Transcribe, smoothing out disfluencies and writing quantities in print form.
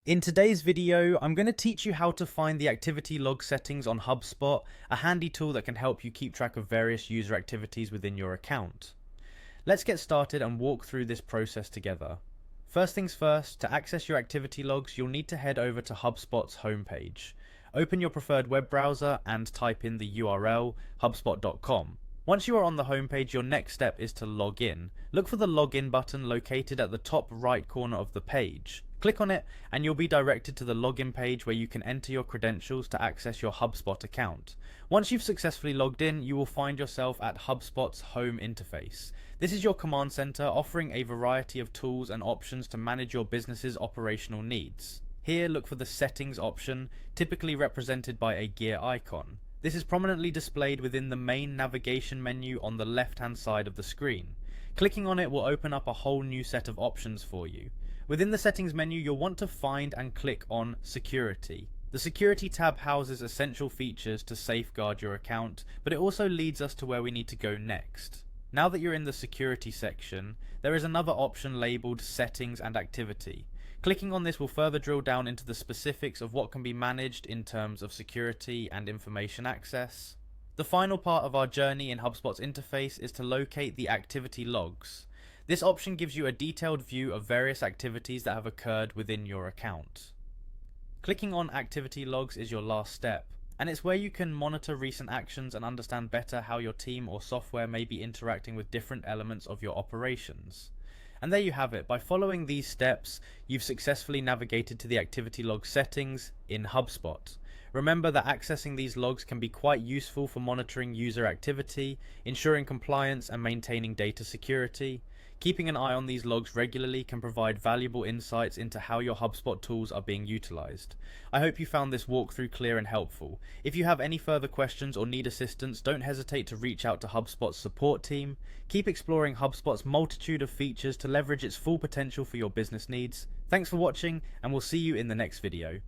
In today's video, I'm going to teach you how to find the activity log settings on HubSpot, a handy tool that can help you keep track of various user activities within your account. Let's get started and walk through this process together. First things first, to access your activity logs, you'll need to head over to HubSpot's homepage. Open your preferred web browser and type in the URL hubspot.com. Once you are on the homepage, your next step is to log in. Look for the login button located at the top right corner of the page. Click on it and you'll be directed to the login page where you can enter your credentials to access your HubSpot account. Once you've successfully logged in, you will find yourself at HubSpot's home interface. This is your command center offering a variety of tools and options to manage your business's operational needs. Here, look for the settings option, typically represented by a gear icon. This is prominently displayed within the main navigation menu on the left-hand side of the screen. Clicking on it will open up a whole new set of options for you. Within the settings menu, you'll want to find and click on Security. The Security tab houses essential features to safeguard your account, but it also leads us to where we need to go next. Now that you're in the Security section, there is another option labeled Settings and Activity. Clicking on this will further drill down into the specifics of what can be managed in terms of security and information access. The final part of our journey in HubSpot's interface is to locate the activity logs. This option gives you a detailed view of various activities that have occurred within your account. Clicking on activity logs is your last step, and it's where you can monitor recent actions and understand better how your team or software may be interacting with different elements of your operations. And there you have it. By following these steps, you've successfully navigated to the activity log settings in HubSpot. Remember that accessing these logs can be quite useful for monitoring user activity, ensuring compliance and maintaining data security. Keeping an eye on these logs regularly can provide valuable insights into how your HubSpot tools are being utilized. I hope you found this walkthrough clear and helpful. If you have any further questions or need assistance, don't hesitate to reach out to HubSpot's support team. Keep exploring HubSpot's multitude of features to leverage its full potential for your business needs. Thanks for watching, and we'll see you in the next video.